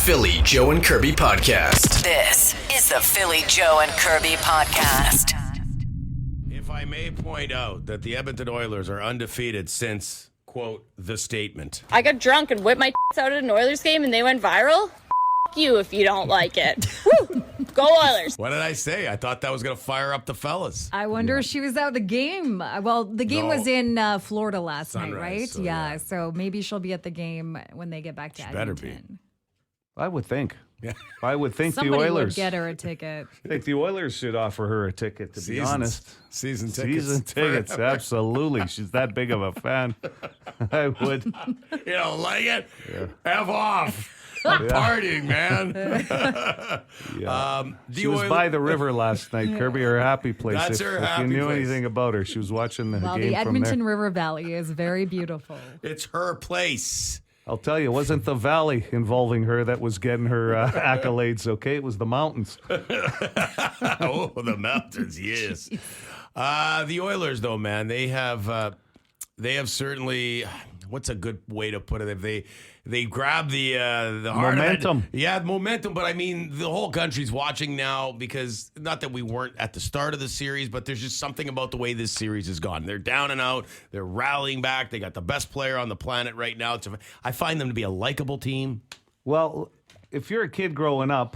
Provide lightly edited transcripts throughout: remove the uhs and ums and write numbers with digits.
Philly Joe and Kirby Podcast. This is the Philly Joe and Kirby Podcast. If I may point out that the Edmonton Oilers are undefeated since, quote, the statement. I got drunk and whipped my out at an Oilers game and they went viral. F you if you don't like it. Woo! Go Oilers. What did I say? I thought that was going to fire up the fellas. I wonder if she was out of the game. Well, the game was in Florida last night, right? so, yeah, so maybe she'll be at the game when they get back to Edmonton. Better be. I would think. Yeah. I would think Somebody the Oilers would get her a ticket. I think the Oilers should offer her a ticket, to be honest. Season tickets. Season tickets, forever. absolutely. She's that big of a fan. I would. You don't like it? Yeah. F off. I'm partying, man. She was by the river last night, Kirby, her happy place. That's her happy If you knew place. anything about her, she was watching the Well, game the from Edmonton there. River Valley is very beautiful. It's her place. I'll tell you, it wasn't the valley involving her that was getting her accolades, okay? It was the mountains. Oh, the mountains, yes. The Oilers, though, man, they have certainly. What's a good way to put it? They grab the heart Momentum. of it. Yeah, momentum. But I mean, the whole country's watching now because not that we weren't at the start of the series, but there's just something about the way this series has gone. They're down and out. They're rallying back. They got the best player on the planet right now. I find them to be a likable team. Well, if you're a kid growing up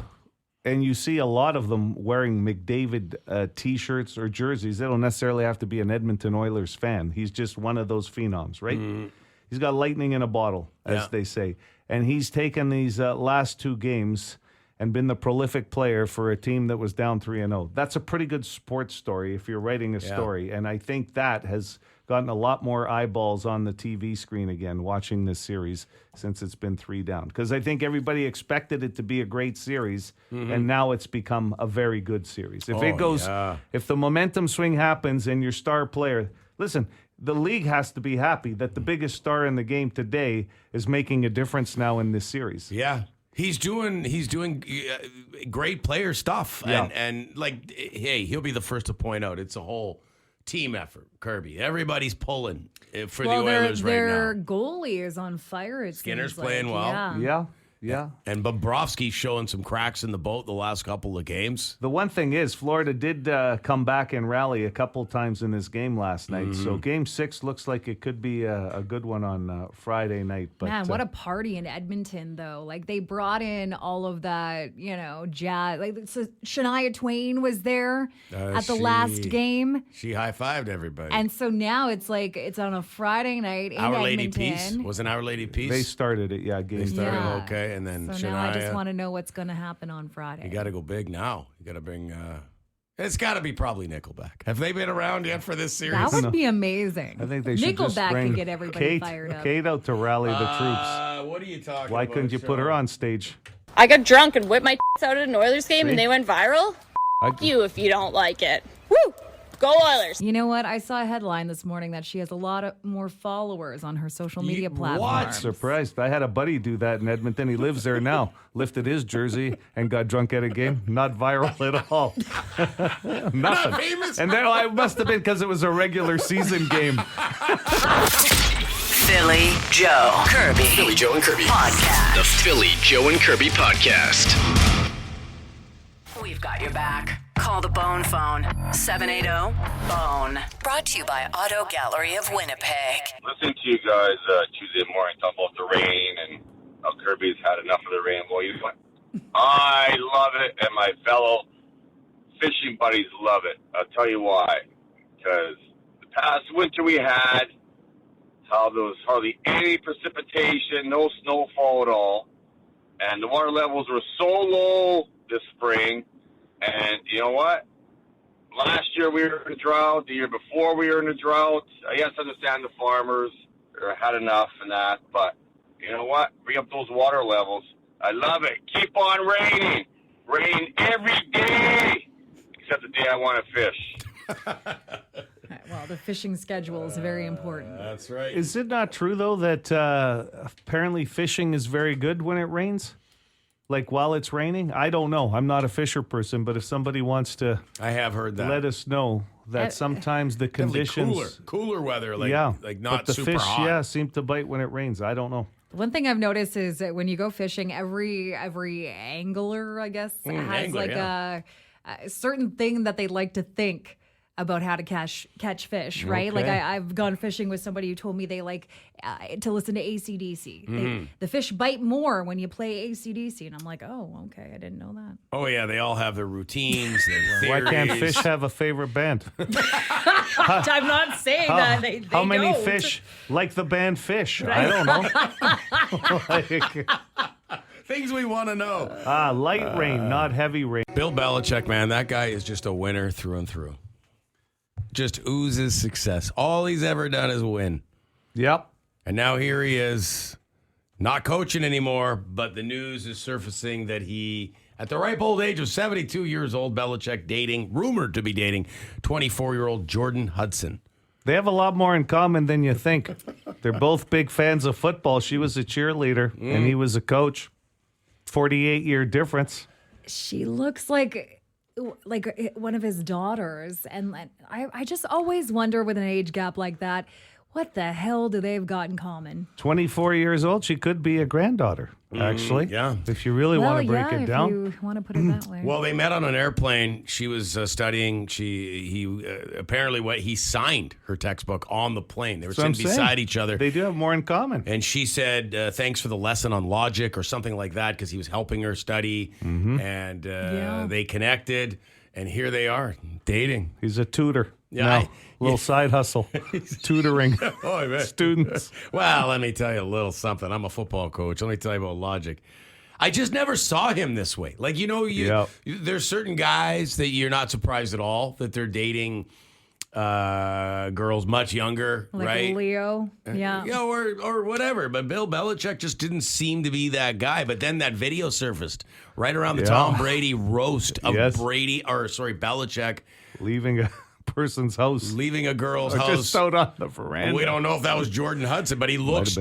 and you see a lot of them wearing McDavid T-shirts or jerseys, they don't necessarily have to be an Edmonton Oilers fan. He's just one of those phenoms, right? Mm-hmm. He's got lightning in a bottle, as they say. And he's taken these last two games and been the prolific player for a team that was down 3-0. That's a pretty good sports story if you're writing a story. And I think that has gotten a lot more eyeballs on the TV screen again watching this series since it's been 3 down. Because I think everybody expected it to be a great series, and now it's become a very good series. If if the momentum swing happens and your star player, listen, the league has to be happy that the biggest star in the game today is making a difference now in this series. Yeah. He's doing great player stuff. Yeah. And like, hey, he'll be the first to point out it's a whole team effort, Kirby. Everybody's pulling for the Oilers right now. Their goalie is on fire. It Skinner's seems playing like. well. Yeah. Yeah. And Bobrovsky's showing some cracks in the boat the last couple of games. The one thing is, Florida did come back and rally a couple times in this game last night. So Game 6 looks like it could be a good one on Friday night. But, Man, what a party in Edmonton, though. Like, they brought in all of that, jazz. Like, so Shania Twain was there at the last game. She high-fived everybody. And so now it's like it's on a Friday night in Our Lady Edmonton. Peace? Was an Our Lady Peace? they started it, Game They started, Yeah. okay. And then So Shania. now I just want to know what's going to happen on Friday. You got to go big now. You got to bring. It's got to be probably Nickelback. Have they been around yet for this series? That would be amazing. I think they should just Nickelback bring could get everybody fired up. Kate out to rally the troops. What are you talking Why about? couldn't you put her on stage? I got drunk and whipped my out at an Oilers game and they went viral. F you if you don't like it. Woo! Go Oilers. You know what? I saw a headline this morning that she has a lot of more followers on her social media platform. what? Surprised. I had a buddy do that in Edmonton. He lives there now. Lifted his jersey and got drunk at a game. Not viral at all. Nothing. Not famous. And then I must have been because it was a regular season game. Philly Joe Kirby Philly Joe and Kirby. Podcast. The Philly Joe and Kirby Podcast. We've got your back. Call the Bone phone, 780-BONE. Brought to you by Auto Gallery of Winnipeg. Listening to you guys Tuesday morning talk about the rain and how Kirby's had enough of the rain. Well, I love it, and my fellow fishing buddies love it. I'll tell you why. Because the past winter we had, how there was hardly any precipitation, no snowfall at all, and the water levels were so low this spring. And you know what? Last year we were in a drought. The year before we were in a drought. Yes, I understand the farmers had enough and that, but you know what? Bring up those water levels. I love it. Keep on raining. Rain every day, except the day I want to fish. Well, the fishing schedule is very important. That's right. Is it not true, though, that apparently fishing is very good when it rains? Like while it's raining? I don't know. I'm not a fisher person, but if somebody wants to I have heard that. let us know that sometimes the Definitely conditions... cooler weather, like yeah, like not but the super fish, hot. seem to bite when it rains. I don't know. One thing I've noticed is that when you go fishing, every angler, I guess, has a certain thing that they like to think about how to catch fish, right? Okay. Like I've gone fishing with somebody who told me they like to listen to AC/DC. The fish bite more when you play AC/DC, and I'm like, oh, okay, I didn't know that. Oh yeah, they all have their routines. Their Why can't theories. fish have a favorite band? I'm not saying that they How many don't. fish like the band Fish? I don't know. Things we want to know. Light rain, not heavy rain. Bill Belichick, man, that guy is just a winner through and through. Just oozes success. All he's ever done is win. Yep. And now here he is, not coaching anymore, but the news is surfacing that he, at the ripe old age of 72 years old, Belichick rumored to be dating 24-year-old Jordan Hudson. They have a lot more in common than you think. They're both big fans of football. She was a cheerleader, and he was a coach. 48-year difference. She looks like one of his daughters, and I just always wonder with an age gap like that, what the hell do they have got in common? 24 years old. She could be a granddaughter, actually. Yeah. If you really want to break it down. If you want to put it that way. Well, they met on an airplane. She was studying. Apparently he signed her textbook on the plane. They were sitting beside each other. They do have more in common. And she said, thanks for the lesson on logic or something like that because he was helping her study. And they connected. And here they are, dating. He's a tutor. Yeah. Little side hustle. Tutoring students. Well, let me tell you a little something. I'm a football coach. Let me tell you about logic. I just never saw him this way. Like, there's certain guys that you're not surprised at all that they're dating girls much younger, like right? Leo. Yeah. Or whatever. But Bill Belichick just didn't seem to be that guy. But then that video surfaced right around the Tom Brady roast of Belichick leaving a person's house. Leaving a girl's house. Just out on the veranda. We don't know if that was Jordan Hudson, but he looks.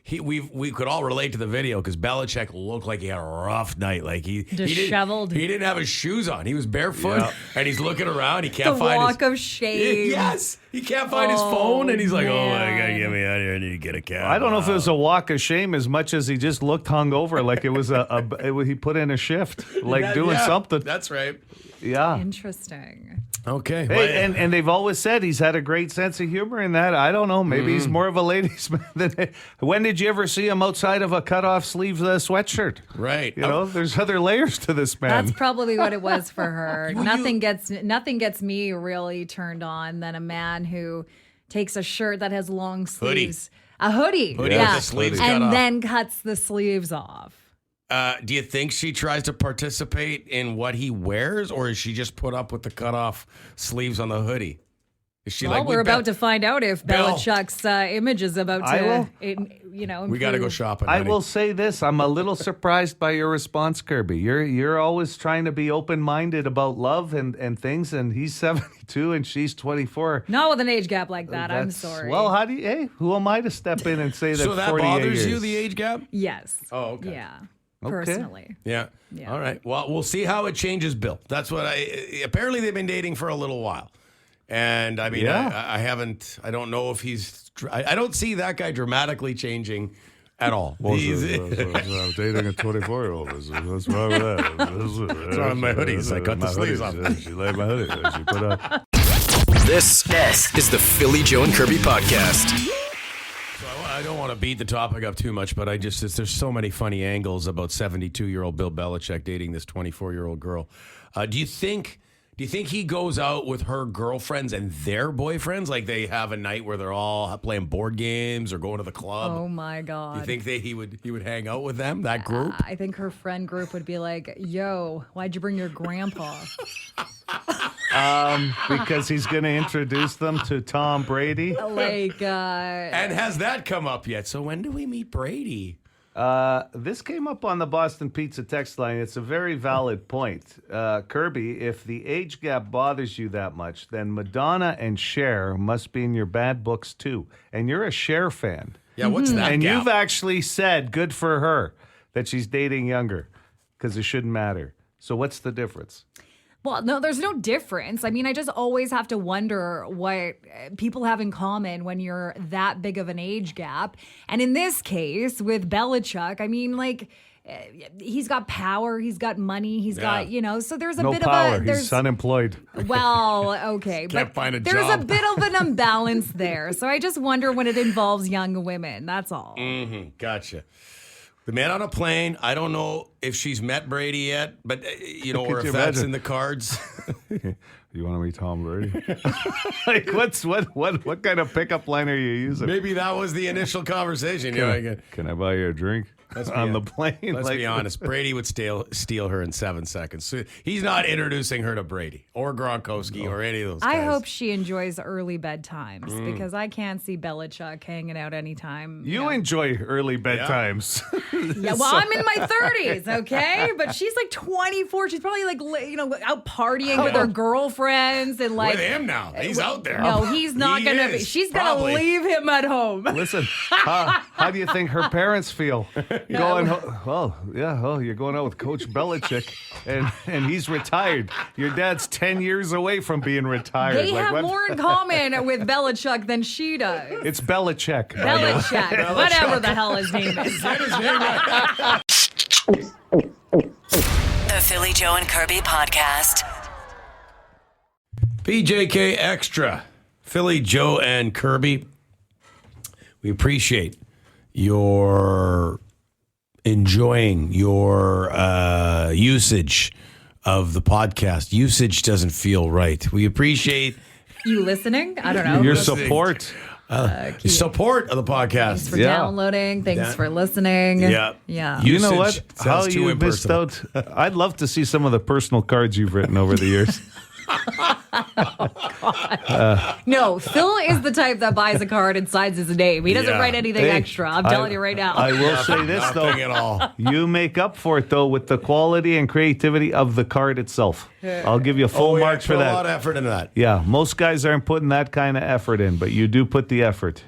We could all relate to the video because Belichick looked like he had a rough night. Like disheveled. He didn't have his shoes on. He was barefoot, and he's looking around. He can't find walk of shame. Yes, he can't find his phone, and he's like, "Oh my God, get me out of here! I need to get a cab." I don't know if it was a walk of shame as much as he just looked hungover, like it was he put in a shift, like doing something. That's right. Yeah. Interesting. Okay. Hey, and they've always said he's had a great sense of humor in that. I don't know. Maybe he's more of a ladies' man. When did you ever see him outside of a cut-off sleeve sweatshirt? Right. You know, there's other layers to this man. That's probably what it was for her. Nothing gets me really turned on than a man who takes a shirt that has long sleeves. A hoodie. With the sleeves cut and off. then cuts the sleeves off. Do you think she tries to participate in what he wears, or is she just put up with the cut-off sleeves on the hoodie? Is she we're about to find out if Belichick's image is about to, improve. We got to go shopping. I honey. will say this: I'm a little surprised by your response, Kirby. You're always trying to be open-minded about love and things, and he's 72 and she's 24. Not with an age gap like that. I'm sorry. Well, who am I to step in and say that? So that 48 bothers years? you, the age gap? Yes. Oh, okay. Yeah. Okay. Personally. Yeah. All right. Well, we'll see how it changes Bill. That's what apparently they've been dating for a little while. And I mean, I don't know if I don't see that guy dramatically changing at all. I'm dating a 24-year-old. What's wrong with that? It's on my hoodies. I cut the sleeves off. She laid my hoodie. She put on. This is the Philly Joe and Kirby podcast. I don't want to beat the topic up too much, but there's so many funny angles about 72-year-old Bill Belichick dating this 24-year-old girl. Do you think he goes out with her girlfriends and their boyfriends? Like they have a night where they're all playing board games or going to the club? Oh my God. You think he would hang out with them, that group? I think her friend group would be like, yo, why'd you bring your grandpa? Because he's going to introduce them to Tom Brady. And has that come up yet? So when do we meet Brady? This came up on the Boston Pizza text line. It's a very valid point. Kirby, if the age gap bothers you that much, then Madonna and Cher must be in your bad books too. And you're a Cher fan. Yeah, what's that And gap? you've actually said, good for her, that she's dating younger because it shouldn't matter. So what's the difference? Well, no, there's no difference. I mean, I just always have to wonder what people have in common when you're that big of an age gap. And in this case, with Belichick, I mean, like, he's got power, he's got money, he's got, so there's a No bit power. of a... He's unemployed. Well, okay. Can't find a there's job. a bit of an imbalance there. So I just wonder when it involves young women. That's all. Mm-hmm. Gotcha. The man on a plane. I don't know if she's met Brady yet, but or if that's in the cards. You want to meet Tom Brady? Like, what kind of pickup line are you using? Maybe that was the initial conversation. Can I buy you a drink on the plane? Let's be honest. Brady would steal her in 7 seconds. So he's not introducing her to Brady or Gronkowski or any of those guys. I hope she enjoys early bedtimes because I can't see Belichick hanging out anytime. You enjoy early bedtimes. Yeah, well, I'm in my 30s, okay? But she's like 24. She's probably like, out partying with her girlfriends and like. With him now. He's out there. No, he's not going to be. She's going to leave him at home. Listen, how do you think her parents feel? You're going out with Coach Belichick, and he's retired. Your dad's 10 years away from being retired. They have more in common with Belichick than she does. It's Belichick. Belichick. Whatever the hell his name is. The Philly Joe and Kirby Podcast. PJK Extra. Philly Joe and Kirby. We appreciate your enjoying your usage of the podcast. Usage doesn't feel right. We appreciate you listening. I don't know. Your support. Support of the podcast. Thanks for downloading. Thanks for listening. Yeah. You know what? Usage How sounds too you missed out. I'd love to see some of the personal cards you've written over the years. No, Phil is the type that buys a card and signs his name. He doesn't write anything extra. I'm telling you right now. I will say this, though. Nothing at all. You make up for it, though, with the quality and creativity of the card itself. I'll give you full marks for put that. a lot of effort into that. Yeah, most guys aren't putting that kind of effort in, but you do put the effort.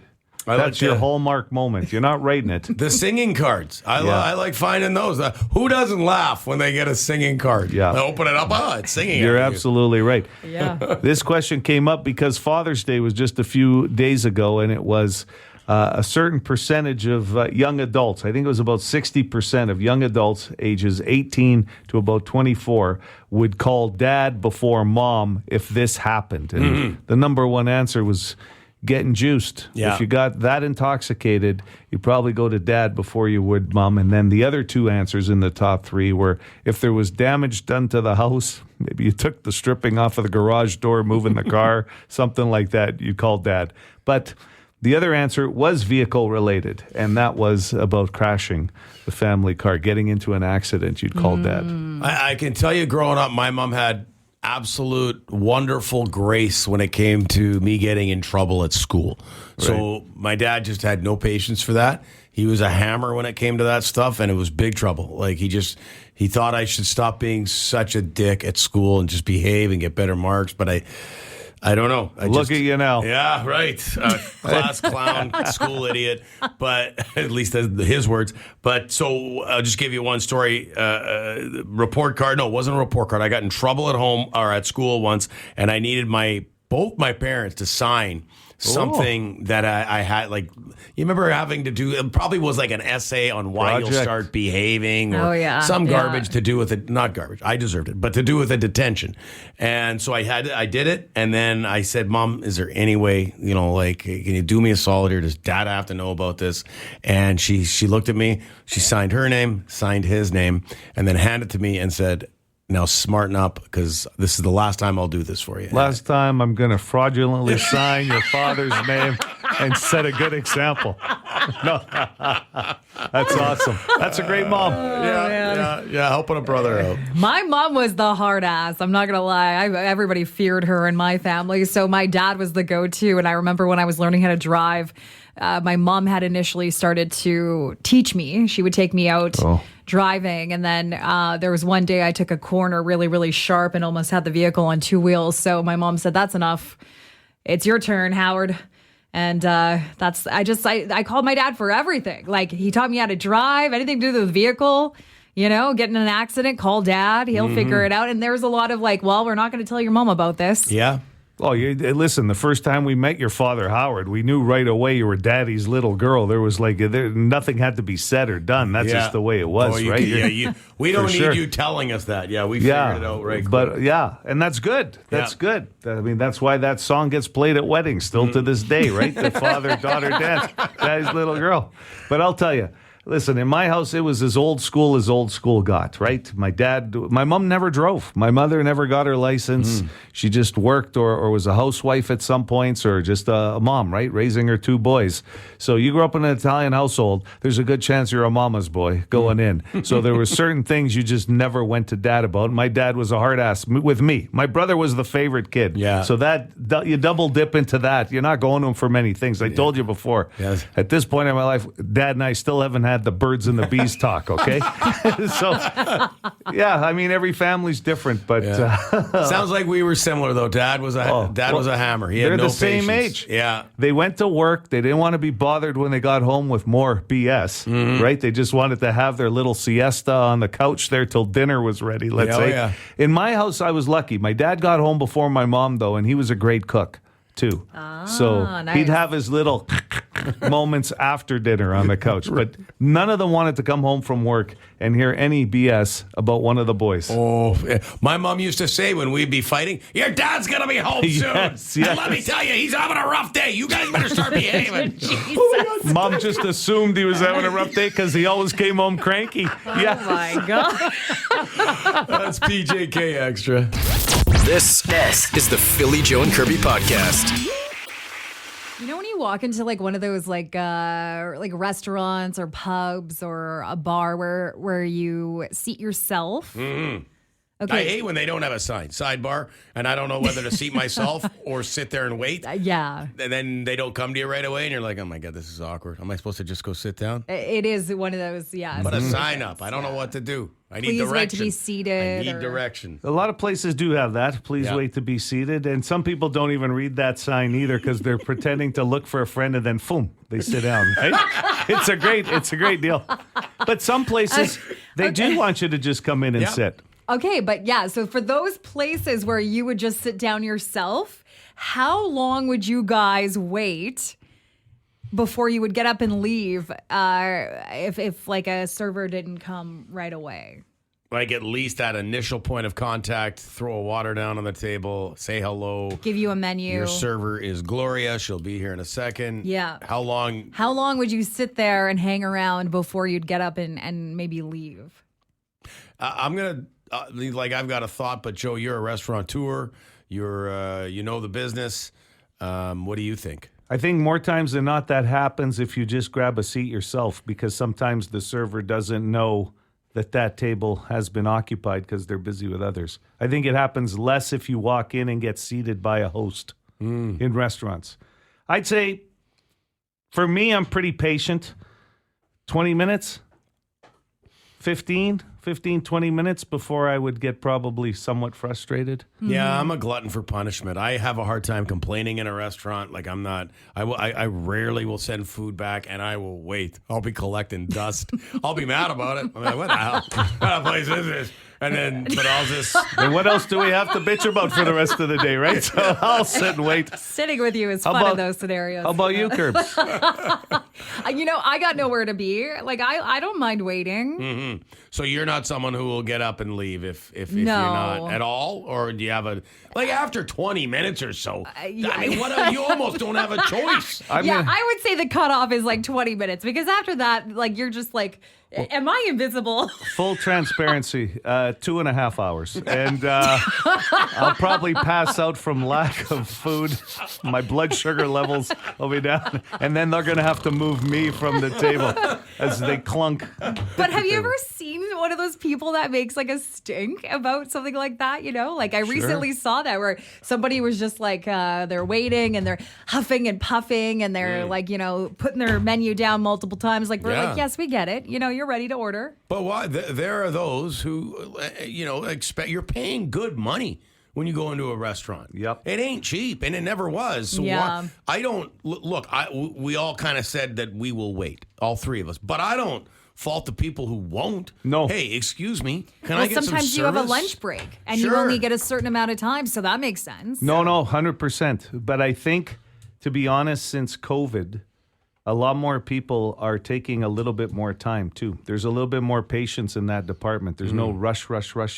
That's your hallmark moment. You're not writing it. The singing cards. I like finding those. Who doesn't laugh when they get a singing card? Yeah. They open it up. Oh, it's singing. You're absolutely right. Yeah. This question came up because Father's Day was just a few days ago, and it was a certain percentage of young adults. I think it was about 60% of young adults ages 18 to about 24 would call dad before mom if this happened. And the number one answer was getting juiced. Yeah. If you got that intoxicated, you probably go to dad before you would mom. And then the other two answers in the top three were if there was damage done to the house, maybe you took the stripping off of the garage door, moving the car, something like that, you'd call dad. But the other answer was vehicle related, and that was about crashing the family car, getting into an accident, you'd call dad. I can tell you growing up, my mom had absolute wonderful grace when it came to me getting in trouble at school. So my dad just had no patience for that. He was a hammer when it came to that stuff, and it was big trouble. Like he thought I should stop being such a dick at school and just behave and get better marks. But I don't know. Look at you now. Yeah, right. Class clown, school idiot. But at least his words. But so I'll just give you one story. Report card. No, it wasn't a report card. I got in trouble at home or at school once, and I needed both my parents to sign something that I had. Like, you remember having to do, it probably was like an essay on why you'll start behaving or some garbage to do with it. Not garbage. I deserved it, but to do with a detention. And so I did it. And then I said, Mom, is there any way, can you do me a solid here? Does Dad have to know about this? And she looked at me, she signed her name, signed his name, and then handed it to me and said, now smarten up because this is the last time I'll do this for you. Last time I'm going to fraudulently sign your father's name and set a good example. No, that's awesome. That's a great mom. Yeah, helping a brother out. My mom was the hard ass. I'm not going to lie. Everybody feared her in my family. So my dad was the go-to. And I remember when I was learning how to drive, my mom had initially started to teach me. She would take me out driving. And then there was one day I took a corner really, really sharp and almost had the vehicle on two wheels. So my mom said, that's enough. It's your turn, Howard. And I called my dad for everything. Like, he taught me how to drive, anything to do with the vehicle. get in an accident, call dad. He'll figure it out. And there's a lot of like, well, we're not going to tell your mom about this. Yeah. Oh, listen, the first time we met your father, Howard, we knew right away you were daddy's little girl. There was nothing had to be said or done. That's just the way it was, right? We don't need you telling us that. Yeah, we figured it out right quick. But and that's good. That's good. I mean, that's why that song gets played at weddings still to this day, right? The father-daughter dance, daddy's little girl. But I'll tell you, listen, in my house, it was as old school got, right? My mom never drove. My mother never got her license. She just worked or was a housewife at some points or just a mom, right? Raising her 2 boys. So you grew up in an Italian household, there's a good chance you're a mama's boy going in. So there were certain things you just never went to dad about. My dad was a hard ass with me. My brother was the favorite kid. Yeah. So you double dip into that. You're not going to him for many things. I told you before. Yes. At this point in my life, Dad and I still haven't had the birds and the bees talk, okay? So, I mean, every family's different, but... Sounds like we were similar, though. Dad was a hammer. He had they're no the same patience. age. Yeah. They went to work. They didn't want to be bothered when they got home with more BS, right? They just wanted to have their little siesta on the couch there till dinner was ready, let's say. Yeah. In my house, I was lucky. My dad got home before my mom, though, and he was a great cook, too. So nice. he'd have his little moments after dinner on the couch, but none of them wanted to come home from work and hear any BS about one of the boys. Oh, my mom used to say when we'd be fighting, your dad's going to be home soon. Yes. And let me tell you, he's having a rough day. You guys better start behaving. Mom just assumed he was having a rough day because he always came home cranky. Oh my God. That's PJK Extra. This is the Philly Joe and Kirby podcast. When you walk into like one of those like restaurants or pubs or a bar where you seat yourself. I Okay. hate when they don't have a sign, sidebar, and I don't know whether to seat myself or sit there and wait. Yeah. And then they don't come to you right away, and you're like, oh my God, this is awkward. Am I supposed to just go sit down? It is one of those, Put a sign up. I don't know what to do. I need Please direction. wait to be seated. I need direction. A lot of places do have that. Please wait to be seated. And some people don't even read that sign either because they're pretending to look for a friend and then, boom, they sit down. Right? It's a great deal. But some places, they do want you to just come in and sit. Okay, but so for those places where you would just sit down yourself, how long would you guys wait before you would get up and leave if like a server didn't come right away? Like at least that initial point of contact, throw a water down on the table, say hello. Give you a menu. Your server is Gloria. She'll be here in a second. Yeah. How long? How long would you sit there and hang around before you'd get up and maybe leave? I'm going to... I've got a thought, but Joe, you're a restaurateur. You're, you know the business. What do you think? I think more times than not that happens if you just grab a seat yourself because sometimes the server doesn't know that table has been occupied because they're busy with others. I think it happens less if you walk in and get seated by a host in restaurants. I'd say, for me, I'm pretty patient. 20 minutes, 15, 20 minutes before I would get probably somewhat frustrated. Yeah, I'm a glutton for punishment. I have a hard time complaining in a restaurant. Like I rarely will send food back, and I will wait. I'll be collecting dust. I'll be mad about it. I'm like, what the hell? What kind of place is this? And then, but I'll just... And what else do we have to bitch about for the rest of the day, right? So I'll sit and wait. Sitting with you is fun in those scenarios. How about you, Curbs? I got nowhere to be. Like, I don't mind waiting. Mm-hmm. So you're not someone who will get up and leave if you're not at all? Or do you have after 20 minutes or so, I mean, you almost don't have a choice. I would say the cutoff is like 20 minutes because after that, like, you're just like, am I invisible? Full transparency, 2.5 hours. And I'll probably pass out from lack of food. My blood sugar levels will be down. And then they're going to have to move me from the table as they clunk. But have you ever seen one of those people that makes like a stink about something like that? Like I recently saw that where somebody was just like, they're waiting and they're huffing and puffing and they're like, putting their menu down multiple times. Like, we're like, yes, we get it. You're ready to order. But why? There are those who, expect you're paying good money when you go into a restaurant. Yep. It ain't cheap, and it never was. So Yeah. I don't look. We all kind of said that we will wait, all three of us. But I don't fault the people who won't. No. Hey, excuse me. Can I get some sometimes you have a lunch break and you Sure. only get a certain amount of time, so that makes sense. No, 100%. But I think, to be honest, since COVID, a lot more people are taking a little bit more time, too. There's a little bit more patience in that department. There's no rush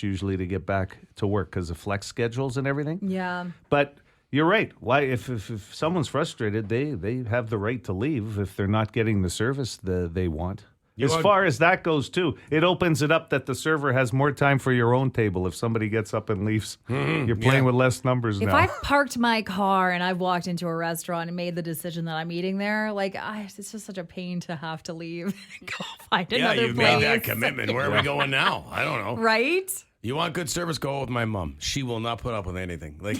usually to get back to work because of flex schedules and everything. Yeah. But you're right. Why, if someone's frustrated, they have the right to leave if they're not getting the service they want. As far as that goes, too, it opens it up that the server has more time for your own table if somebody gets up and leaves. You're playing with less numbers If now. I've parked my car and I've walked into a restaurant and made the decision that I'm eating there, it's just such a pain to have to leave and go find another you've place. made that commitment. Where are we going now? I don't know. Right? You want good service? Go with my mom. She will not put up with anything. Like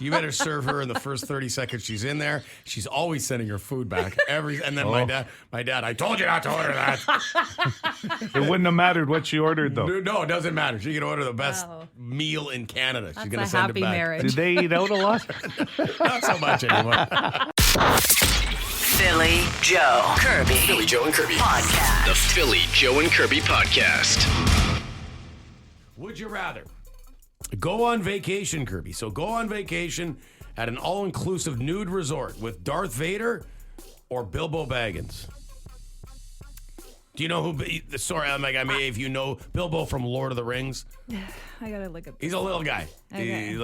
you better serve her in the first 30 seconds she's in there. She's always sending her food back. And then my dad, I told you not to order that. It wouldn't have mattered what she ordered, though. No, it doesn't matter. She can order the best meal in Canada. She's That's gonna a send happy it back. marriage. Did they eat out a lot? Not so much anymore. Philly Joe Kirby. Philly Joe and Kirby. Podcast. The Philly Joe and Kirby Podcast. Would you rather go on vacation, Kirby? So go on vacation at an all-inclusive nude resort with Darth Vader or Bilbo Baggins? Do you know who? Sorry, if you know Bilbo from Lord of the Rings. I gotta look at this. He's a little guy. Okay.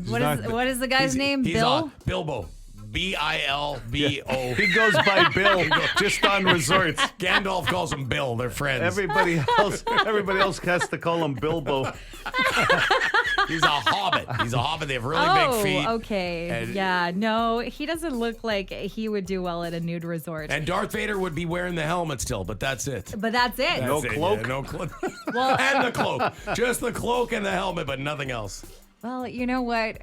What is the guy's name? He's Bill? Bilbo. Bilbo. He goes by Bill just on resorts. Gandalf calls him Bill. They're friends. Everybody else has to call him Bilbo. He's a hobbit. They have really big feet. Okay. And- No, he doesn't look like he would do well at a nude resort. And Darth Vader would be wearing the helmet still, but that's it. But that's it. No That's it, cloak? yeah, no cloak. Well- and the cloak. Just the cloak and the helmet, but nothing else. Well, you know what?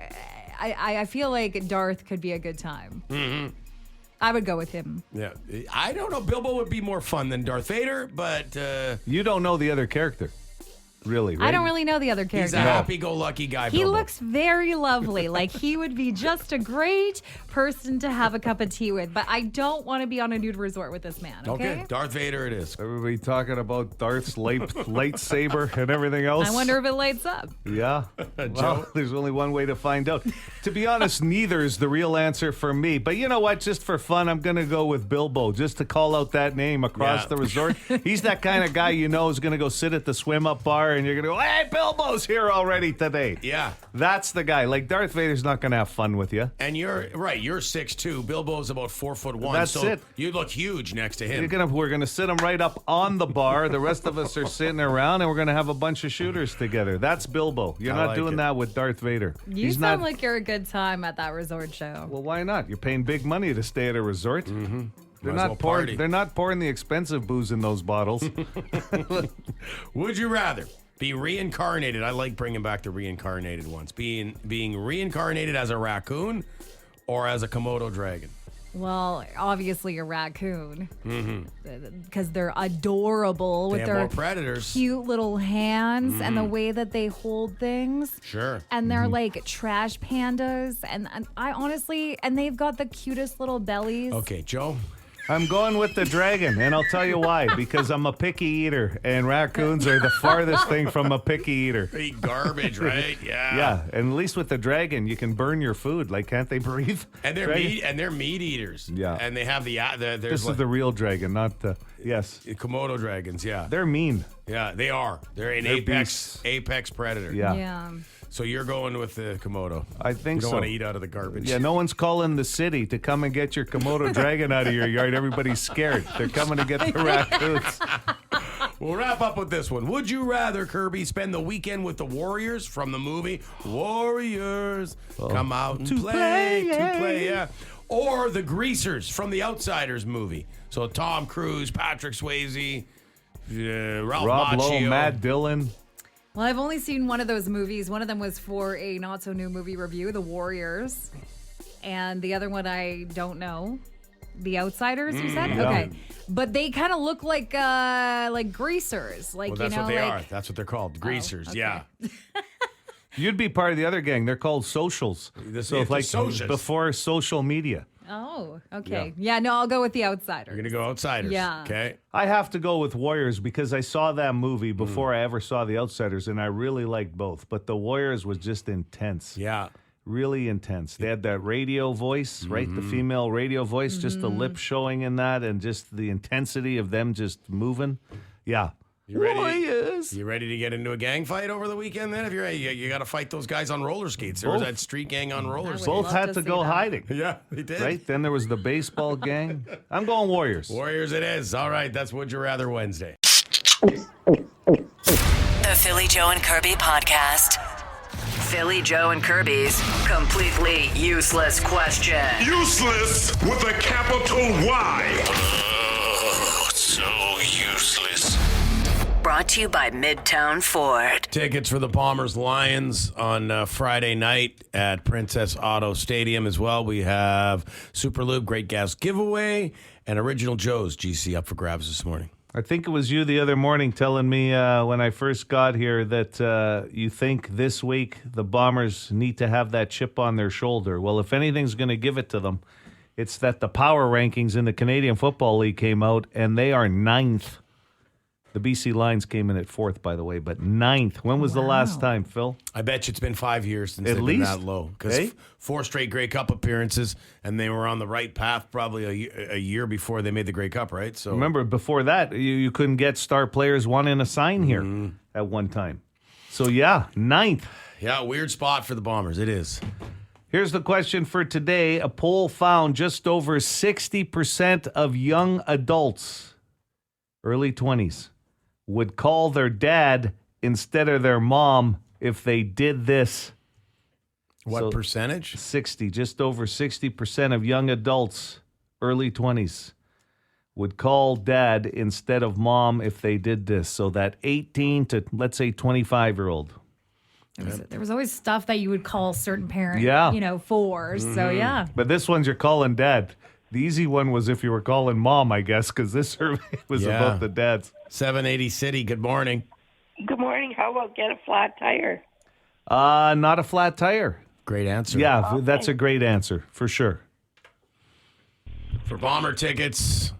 I feel like Darth could be a good time. Mm-hmm. I would go with him. Yeah. I don't know. Bilbo would be more fun than Darth Vader, but You don't know the other character, really, right? I don't really know the other he's character. a happy-go-lucky guy, He Bilbo. looks very lovely. Like he would be just a great person to have a cup of tea with. But I don't want to be on a nude resort with this man. Okay. Darth Vader it is. Everybody talking about Darth's lightsaber and everything else. I wonder if it lights up. Yeah. Well, there's only one way to find out. To be honest, neither is the real answer for me. But you know what? Just for fun, I'm going to go with Bilbo, just to call out that name across Yeah. the resort. He's that kind of guy you know is going to go sit at the swim-up bar and you're going to go, hey, Bilbo's here already today. Yeah. That's the guy. Like, Darth Vader's not going to have fun with you. And you're right. You're 6'2". Bilbo's about 4'1". That's so it. You look huge next to him. We're going to sit him right up on the bar. The rest of us are sitting around, and we're going to have a bunch of shooters together. That's Bilbo. You're I not like doing it. that with Darth Vader. You sound like you're a good time at that resort show. Well, why not? You're paying big money to stay at a resort. Mm-hmm. They're Might as well party. They're not pouring the expensive booze in those bottles. Would you rather be reincarnated? I like bringing back the reincarnated ones. Being reincarnated as a raccoon or as a Komodo dragon? Well, obviously a raccoon. Because they're adorable with have their more predators. cute little hands and the way that they hold things. Sure. And they're like trash pandas. And I honestly, and they've got the cutest little bellies. Okay, Joe. I'm going with the dragon, and I'll tell you why. Because I'm a picky eater, and raccoons are the farthest thing from a picky eater. They eat garbage, right? Yeah. Yeah, and at least with the dragon, you can burn your food. Like, can't they breathe? And they're Dragon- meat eaters. Yeah. And they have there's This like is the real dragon, not the. Yes. Komodo dragons. Yeah. They're mean. Yeah, they are. They're an They're beasts. apex predator. Yeah. Yeah. So you're going with the Komodo. I think you don't so. want to eat out of the garbage. Yeah, no one's calling the city to come and get your Komodo dragon out of your yard. Everybody's scared. They're coming to get the raccoons. We'll wrap up with this one. Would you rather, Kirby, spend the weekend with the Warriors from the movie Warriors? Come out and play. Yeah. Or the Greasers from the Outsiders movie. So Tom Cruise, Patrick Swayze, Ralph Rob Lowe, Macchio. Matt Dillon. Well, I've only seen one of those movies. One of them was for a not so new movie review, The Warriors. And the other one I don't know. The Outsiders, you said? Yeah. Okay. But they kind of look like greasers. Like, Well, that's you know, what they like are. That's what they're called. Greasers, okay. yeah. You'd be part of the other gang. They're called socials. The So it's like socials. before social media. Oh, okay. Yeah, no, I'll go with the Outsiders. You're going to go Outsiders. Yeah. Okay. I have to go with Warriors because I saw that movie before I ever saw The Outsiders, and I really liked both. But the Warriors was just intense. Yeah. Really intense. They had that radio voice, right? The female radio voice, just the lip showing in that, and just the intensity of them just moving. Yeah. You ready? Warriors. You ready to get into a gang fight over the weekend then? If you're ready, you got to fight those guys on roller skates. There was Both. that street gang on roller skates. Both love had to to see go that. hiding. Yeah, they did. Right? Then there was the baseball gang. I'm going Warriors. Warriors it is. All right, that's Would You Rather Wednesday. The Philly Joe and Kirby Podcast. Philly Joe and Kirby's completely useless question. Useless with a capital Y. So useless. Brought to you by Midtown Ford. Tickets for the Bombers Lions on Friday night at Princess Auto Stadium as well. We have Super Lube, Great Gas Giveaway, and Original Joe's GC up for grabs this morning. I think it was you the other morning telling me when I first got here that you think this week the Bombers need to have that chip on their shoulder. Well, if anything's going to give it to them, it's that the power rankings in the Canadian Football League came out, and they are 9th. The BC Lions came in at 4th, by the way, but 9th. When was the last time, Phil? I bet you it's been 5 years since At they've least? been that low. Because 4 straight Grey Cup appearances, and they were on the right path probably a year before they made the Grey Cup, right? So Remember, before that, you couldn't get star players wanting a sign here at one time. So, yeah, 9th. yeah, weird spot for the Bombers. It is. Here's the question for today. A poll found just over 60% of young adults, early 20s, would call their dad instead of their mom if they did this. What So, percentage? 60, just over 60% of young adults, early 20s, would call dad instead of mom if they did this. So that 18 to, let's say, 25-year-old. There was always stuff that you would call certain parent, Yeah. for. So, yeah. But this one's you're calling dad. The easy one was if you were calling mom, I guess, because this survey was Yeah. about the dads. 780 City, good morning. Good morning. How about get a flat tire? Not a flat tire. Great answer. Yeah, that's a great answer, for sure. For Bomber tickets,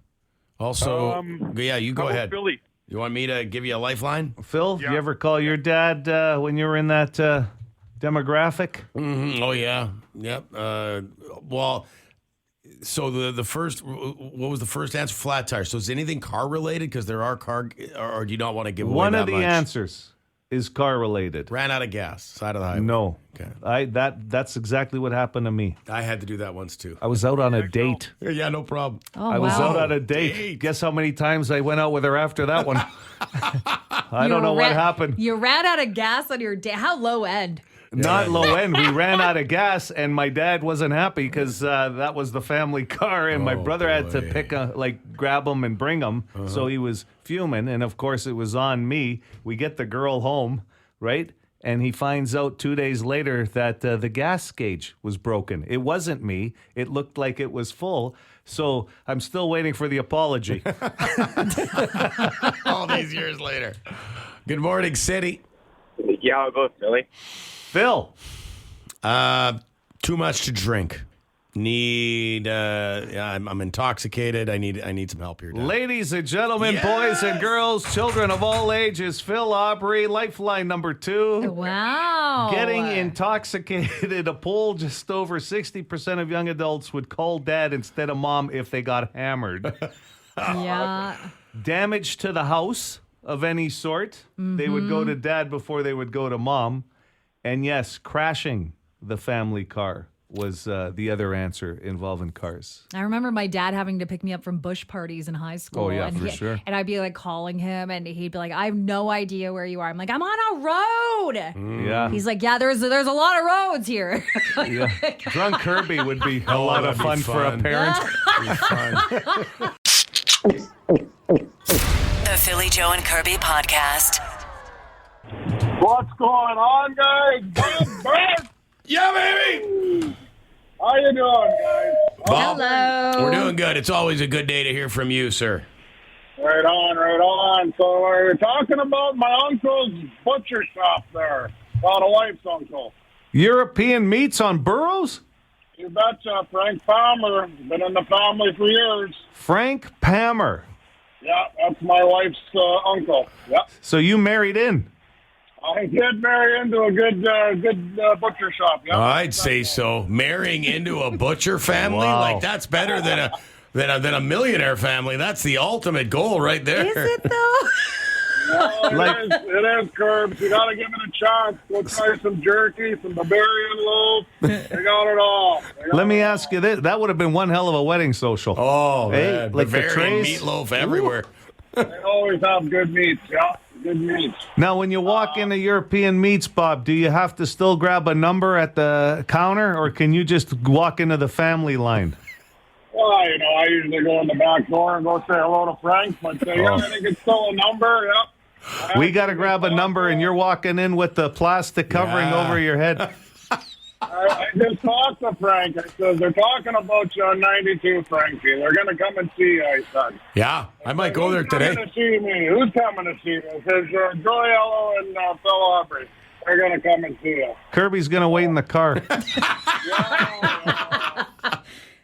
also, you go ahead. Philly. You want me to give you a lifeline? Phil, you ever call your dad when you were in that demographic? Mm-hmm. Oh, yeah. Yep. Well, so the first, what was the first answer? Flat tire. So is anything car related? Because there are car, or do you not want to give away One that of the much? answers is car related. Ran out of gas, side of the highway. No. Okay. That's exactly what happened to me. I had to do that once too. I was out on a date. Yeah, no problem. Oh, I was wow. out on a date. Guess how many times I went out with her after that one? I You don't know what ran- happened. You ran out of gas on your day. How low end? Not low end. We ran out of gas, and my dad wasn't happy because that was the family car, and my brother had to grab him and bring him. So he was fuming, and of course it was on me. We get the girl home, right? And he finds out 2 days later that the gas gauge was broken. It wasn't me. It looked like it was full. So I'm still waiting for the apology. All these years later. Good morning, City. Yeah, I'll go Philly. Phil. Too much to drink. I'm intoxicated. I need some help here, Dad. Ladies and gentlemen, boys and girls, children of all ages, Phil Aubrey, lifeline number 2. Wow. Getting intoxicated. A poll just over 60% of young adults would call dad instead of mom if they got hammered. Yeah. Damage to the house of any sort, they would go to dad before they would go to mom. And yes, crashing the family car was the other answer involving cars. I remember my dad having to pick me up from bush parties in high school. Oh, yeah, and for sure. And I'd be like calling him, and he'd be like, I have no idea where you are. I'm like, I'm on a road. Yeah. He's like, yeah, there's a lot of roads here. Yeah. Drunk Kirby would be a lot of that'd be fun for a fun. parent. The Philly Joe and Kirby Podcast. What's going on, guys? Bert, Yeah, baby. how you doing, guys? Bob, Hello. we're doing good. It's always a good day to hear from you, sir. Right on, right on. So we're talking about my uncle's butcher shop there. Well, the wife's uncle. European meats on burros? You betcha. Frank Palmer. Been in the family for years. Frank Palmer. Yeah, that's my wife's uncle. Yeah. So you married in? I did marry into a good butcher shop. Yeah. I'd say so. Marrying into a butcher family, Wow. like that's better than a millionaire family. That's the ultimate goal right there. Is it though? No, it is, Curbs. You got to give it a chance. Go try some jerky, some Bavarian loaf. They got it all. Let me ask you this. That would have been one hell of a wedding social. Oh, Hey, man. like the Bavarian trays? meatloaf everywhere. They always have good meats. Yeah, good meats. Now, when you walk into European Meats, Bob, do you have to still grab a number at the counter, or can you just walk into the family line? Well, I usually go in the back door and go say hello to Frank. But I think it's still a number. Yep. We got to grab a number, and you're walking in with the plastic covering over your head. I just talked to Frank. I said, they're talking about you on 92, Frankie. They're going to come and see you, I said. Yeah, I might go there today. Who's coming to see me? Who's coming to see me? I said, Joy Ello and Phil Aubrey. They're going to come and see you. Kirby's going to wait in the car.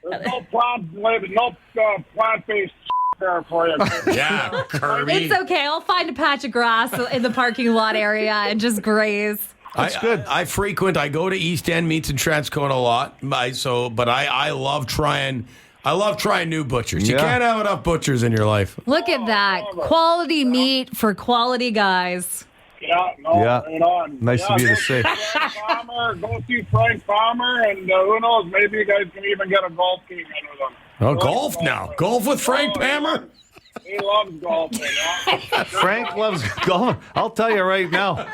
There's no plant-based there for you. Yeah, Kirby. It's okay. I'll find a patch of grass in the parking lot area and just graze. That's good. I go to East End Meats in Transcona a lot. But I love trying new butchers. You can't have enough butchers in your life. Look at that. Quality meat for quality guys. Right on. Nice of you to say. Go see Frank Palmer, and who knows, maybe you guys can even get a golf team in with them. Oh, golf now. Golf with Frank Palmer? He loves golfing. Frank loves golf. I'll tell you right now.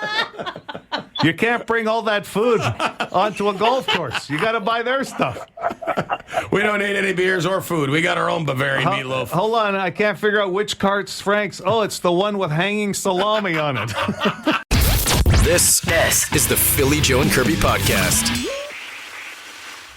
You can't bring all that food onto a golf course. You got to buy their stuff. We don't need any beers or food. We got our own Bavarian meatloaf. Hold on. I can't figure out which cart's Frank's. Oh, it's the one with hanging salami on it. This is the Philly Joe and Kirby podcast.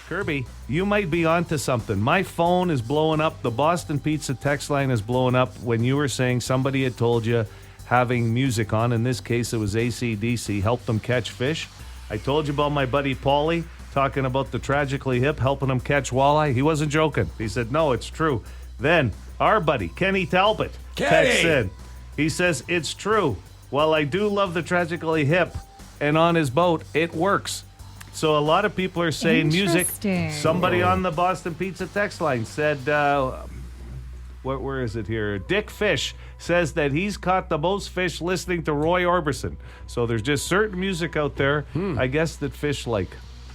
Kirby, you might be onto something. My phone is blowing up. The Boston Pizza text line is blowing up when you were saying somebody had told you having music on. In this case, it was AC/DC, helped them catch fish. I told you about my buddy Paulie talking about the Tragically Hip, helping him catch walleye. He wasn't joking. He said, no, it's true. Then our buddy, Kenny Talbot, texts in. He says, it's true. While I do love the Tragically Hip, and on his boat, it works. So a lot of people are saying music. Somebody on the Boston Pizza text line said, where is it here? Dick Fish says that he's caught the most fish listening to Roy Orbison. So there's just certain music out there, I guess, that fish like.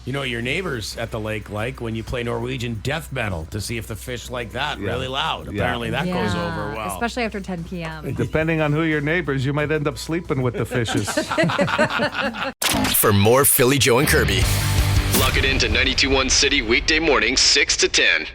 You know, your neighbors at the lake like when you play Norwegian death metal to see if the fish like that really loud. Apparently that goes over well. Especially after 10 p.m. Depending on who your neighbors, you might end up sleeping with the fishes. For more Philly Joe and Kirby, log it into 92.1 City weekday mornings 6 to 10.